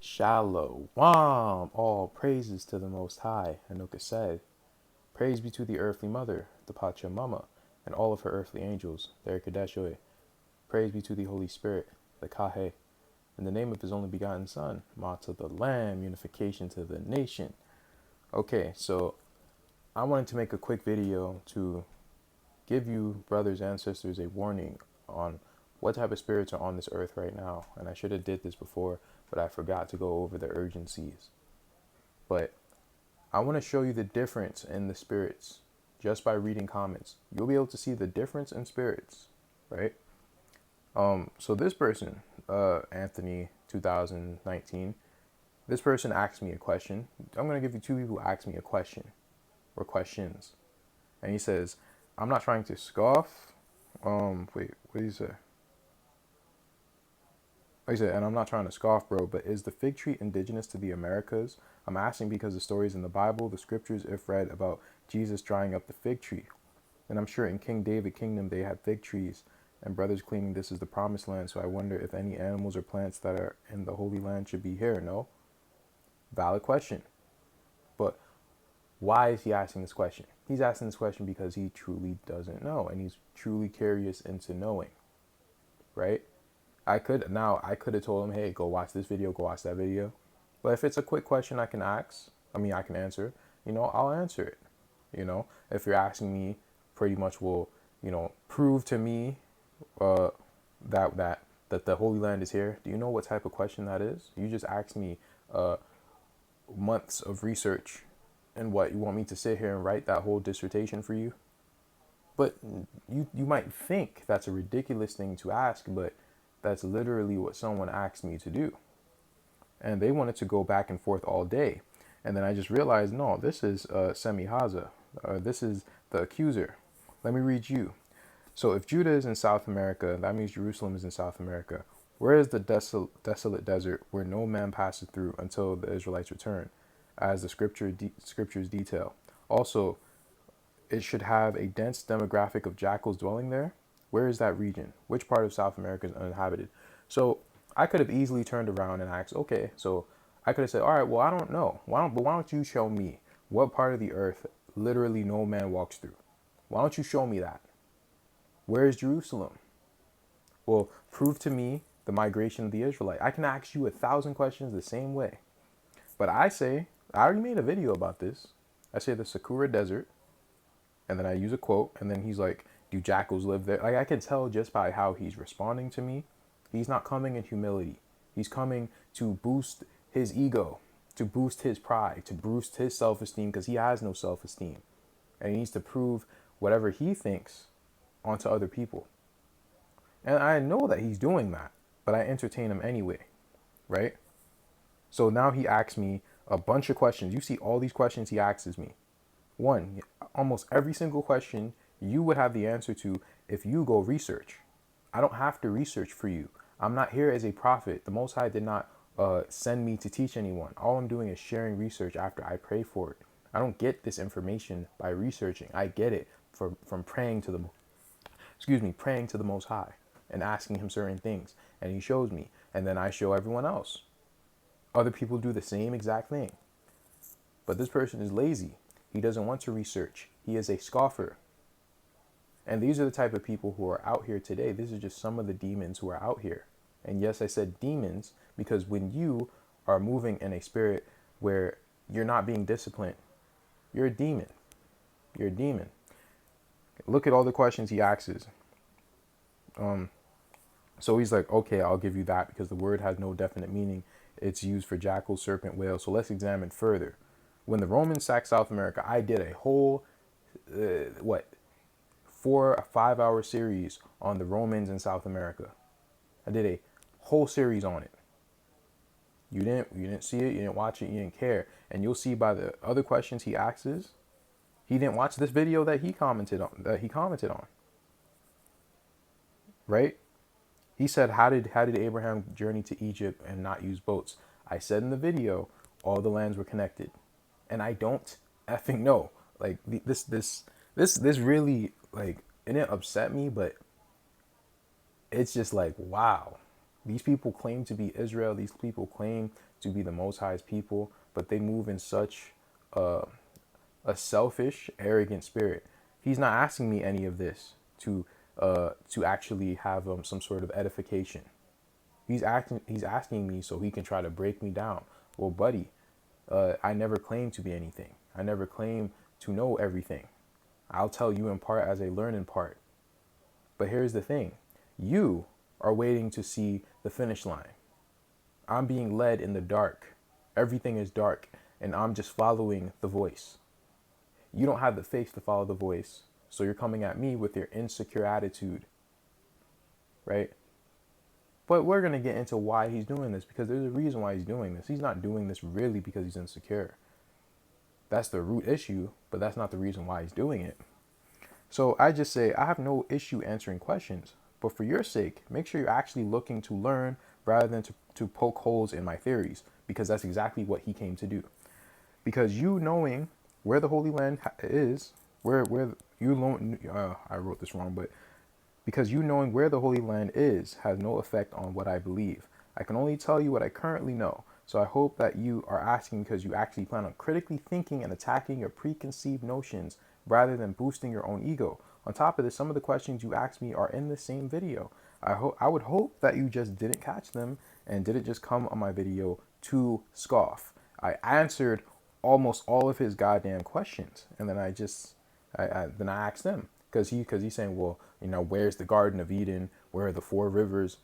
Shalom. All praises to the Most High. Anuka said, praise be to the earthly mother, the Pachamama, and all of her earthly angels, their Kadeshoe. Praise be to the Holy Spirit, the Kahe, in the name of his only begotten Son, Ma to the Lamb, unification to the nation. Okay, so I wanted to make a quick video to give you, brothers and sisters, a warning on what type of spirits are on this earth right now. And I should have did this before, but I forgot to go over the urgencies. But I want to show you the difference in the spirits just by reading comments. You'll be able to see the difference in spirits, right? So this person, Anthony 2019, this person asked me a question. I'm going to give you two people who asked me a question or questions. And he says, I'm not trying to scoff. Wait, what did he say? Like I said, and I'm not trying to scoff, bro, but is the fig tree indigenous to the Americas? I'm asking because the stories in the Bible, the scriptures, if read, about Jesus drying up the fig tree. And I'm sure in King David kingdom they had fig trees, and brothers claiming this is the promised land. So I wonder if any animals or plants that are in the Holy Land should be here. No? Valid question. But why is he asking this question? He's asking this question because he truly doesn't know, and he's truly curious into knowing, right? I could have told him, hey, go watch this video, go watch that video. But if it's a quick question I can I can answer, I'll answer it. If you're asking me pretty much will, prove to me uh, that the Holy Land is here. Do you know what type of question that is? You just asked me months of research, and what, you want me to sit here and write that whole dissertation for you? But you might think that's a ridiculous thing to ask, but that's literally what someone asked me to do. And they wanted to go back and forth all day. And then I just realized, no, this is Semi Haza. This is the accuser. Let me read you. So if Judah is in South America, that means Jerusalem is in South America. Where is the desolate desert where no man passes through until the Israelites return, as the scriptures detail? Also, it should have a dense demographic of jackals dwelling there. Where is that region? Which part of South America is uninhabited? So I could have easily turned around and asked, okay, so I could have said, all right, well, I don't know. Why don't you show me what part of the earth literally no man walks through? Why don't you show me that? Where is Jerusalem? Well, prove to me the migration of the Israelite. I can ask you 1,000 questions the same way. But I already made a video about this. I say the Sakura Desert, and then I use a quote, and then he's like, do jackals live there? Like, I can tell just by how he's responding to me. He's not coming in humility. He's coming to boost his ego, to boost his pride, to boost his self-esteem, because he has no self-esteem. And he needs to prove whatever he thinks onto other people. And I know that he's doing that, but I entertain him anyway, right? So now he asks me a bunch of questions. You see all these questions he asks me. One, almost every single question you would have the answer to if you go research. I don't have to research for you. I'm not here as a prophet. The Most High did not send me to teach anyone. All I'm doing is sharing research after I pray for it. I don't get this information by researching. I get it from praying to praying to the Most High and asking him certain things. And he shows me. And then I show everyone else. Other people do the same exact thing. But this person is lazy. He doesn't want to research. He is a scoffer. And these are the type of people who are out here today. This is just some of the demons who are out here. And yes, I said demons because when you are moving in a spirit where you're not being disciplined, you're a demon. You're a demon. Look at all the questions he asks. So he's like, okay, I'll give you that because the word has no definite meaning. It's used for jackal, serpent, whale. So let's examine further. When the Romans sacked South America, I did a whole, 4 or 5 hour series on the Romans in South America. I did a whole series on it. You didn't see it, you didn't watch it, you didn't care. And you'll see by the other questions he asks, he didn't watch this video that he commented on. Right? He said, how did Abraham journey to Egypt and not use boats? I said in the video, all the lands were connected. And I don't effing know. Like this really, like, it didn't upset me, but it's just like, wow. These people claim to be Israel. These people claim to be the Most High's people, but they move in such a, a selfish, arrogant spirit. He's not asking me any of this to actually have some sort of edification. He's asking me so he can try to break me down. Well, buddy, I never claimed to be anything. I never claimed to know everything. I'll tell you in part as I learn in part. But here's the thing. You are waiting to see the finish line. I'm being led in the dark. Everything is dark, and I'm just following the voice. You don't have the faith to follow the voice, so you're coming at me with your insecure attitude, right? But we're going to get into why he's doing this, because there's a reason why he's doing this. He's not doing this really because he's insecure. That's the root issue, but that's not the reason why he's doing it. So I just say, I have no issue answering questions, but for your sake, make sure you're actually looking to learn rather than to poke holes in my theories, because that's exactly what he came to do. Because you knowing where the Holy Land is, where you I wrote this wrong, but because you knowing where the Holy Land is has no effect on what I believe. I can only tell you what I currently know. So I hope that you are asking because you actually plan on critically thinking and attacking your preconceived notions rather than boosting your own ego. On top of this, some of the questions you asked me are in the same video. I would hope that you just didn't catch them and didn't just come on my video to scoff. I answered almost all of his goddamn questions, and then I asked them because he's saying, well, where's the Garden of Eden? Where are the four rivers?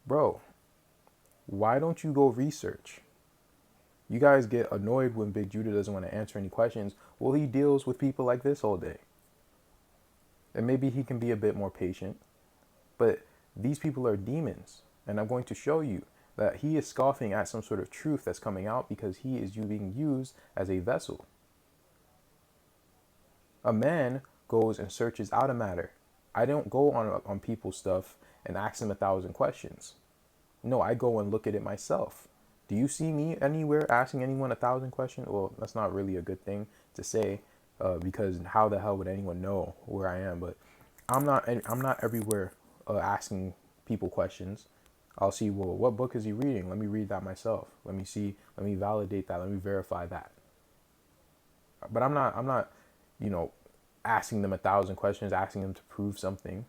Bro, why don't you go research? You guys get annoyed when Big Judah doesn't want to answer any questions. Well, he deals with people like this all day. And maybe he can be a bit more patient. But these people are demons. And I'm going to show you that he is scoffing at some sort of truth that's coming out because he is being used as a vessel. A man goes and searches out a matter. I don't go on people's stuff and ask them 1,000 questions. No, I go and look at it myself. Do you see me anywhere asking anyone 1,000 questions? Well, that's not really a good thing to say, because how the hell would anyone know where I am? But I'm not everywhere asking people questions. I'll see, well, what book is he reading? Let me read that myself. Let me see. Let me validate that. Let me verify that. But I'm not, asking them 1,000 questions, asking them to prove something.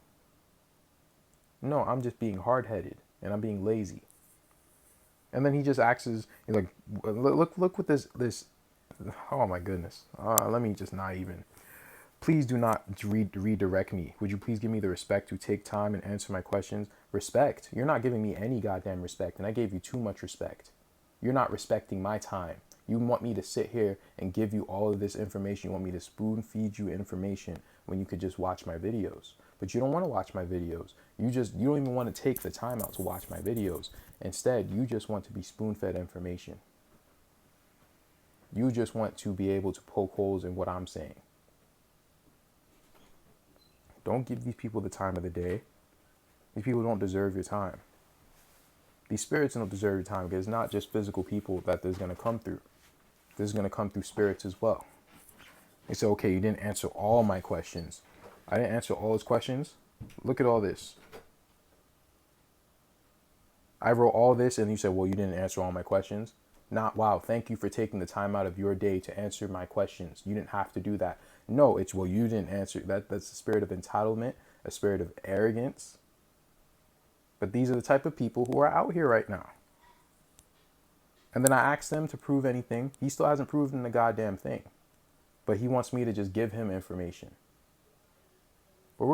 No, I'm just being hard-headed and I'm being lazy. And then he just acts as, he's like, look what this, oh my goodness. Let me just not even, please do not redirect me. Would you please give me the respect to take time and answer my questions? Respect. You're not giving me any goddamn respect, and I gave you too much respect. You're not respecting my time. You want me to sit here and give you all of this information. You want me to spoon feed you information when you could just watch my videos. But you don't want to watch my videos. You don't even want to take the time out to watch my videos. Instead, you just want to be spoon-fed information. You just want to be able to poke holes in what I'm saying. Don't give these people the time of the day. These people don't deserve your time. These spirits don't deserve your time, because it's not just physical people that this is going to come through. This is going to come through spirits as well. They say, okay, you didn't answer all my questions. I didn't answer all his questions. Look at all this. I wrote all this and you said, well, you didn't answer all my questions. Not, wow, thank you for taking the time out of your day to answer my questions. You didn't have to do that. No, it's, well, you didn't answer. That's a spirit of entitlement, a spirit of arrogance. But these are the type of people who are out here right now. And then I asked them to prove anything. He still hasn't proven the goddamn thing. But he wants me to just give him information. But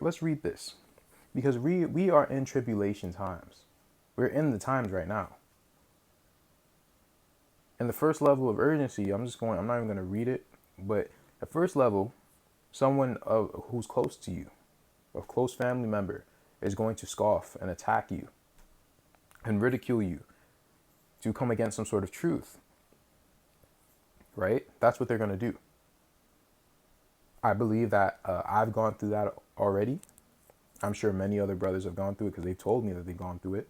let's read this. Because we are in tribulation times. We're in the times right now. And the first level of urgency, I'm not even going to read it. But at first level, someone who's close to you, a close family member, is going to scoff and attack you and ridicule you to come against some sort of truth. Right? That's what they're going to do. I believe that I've gone through that already. I'm sure many other brothers have gone through it because they told me that they've gone through it.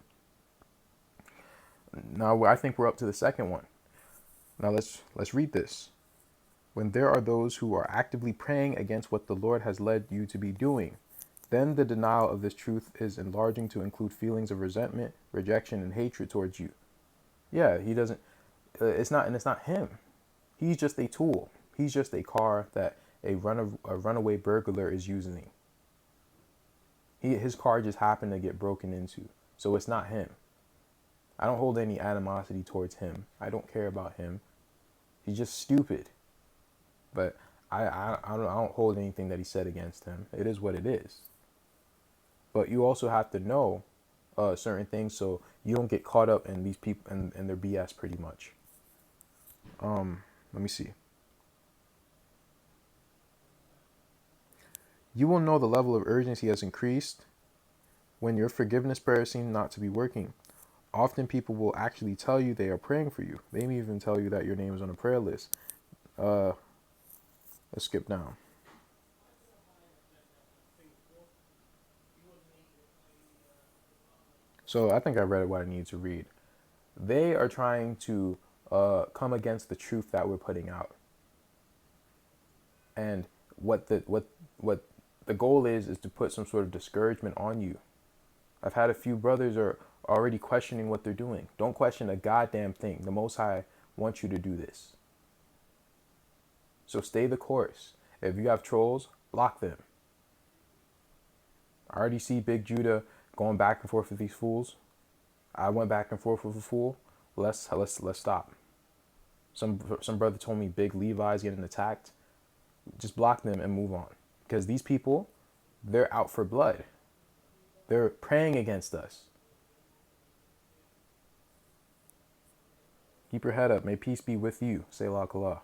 Now, I think we're up to the second one. Now, let's read this. When there are those who are actively praying against what the Lord has led you to be doing, Then the denial of this truth is enlarging to include feelings of resentment, rejection, and hatred towards you. Yeah, he doesn't. It's not, and it's not him. He's just a tool. He's just a car that a runaway burglar is using. His car just happened to get broken into, so it's not him. I don't hold any animosity towards him. I don't care about him. He's just stupid. But I don't hold anything that he said against him. It is what it is. But you also have to know certain things so you don't get caught up in these people and their BS pretty much. Let me see. You will know the level of urgency has increased when your forgiveness prayer seems not to be working. Often people will actually tell you they are praying for you. They may even tell you that your name is on a prayer list. Let's skip down. So I think I read what I need to read. They are trying to come against the truth that we're putting out, and what the goal is to put some sort of discouragement on you. I've had a few brothers are already questioning what they're doing. Don't question a goddamn thing. The Most High wants you to do this. So stay the course. If you have trolls, block them. I already see Big Judah going back and forth with these fools. I went back and forth with a fool. Let's stop. Some brother told me Big Levi's getting attacked. Just block them and move on. Because these people, they're out for blood. They're praying against us. Keep your head up. May peace be with you. Selah Kalah.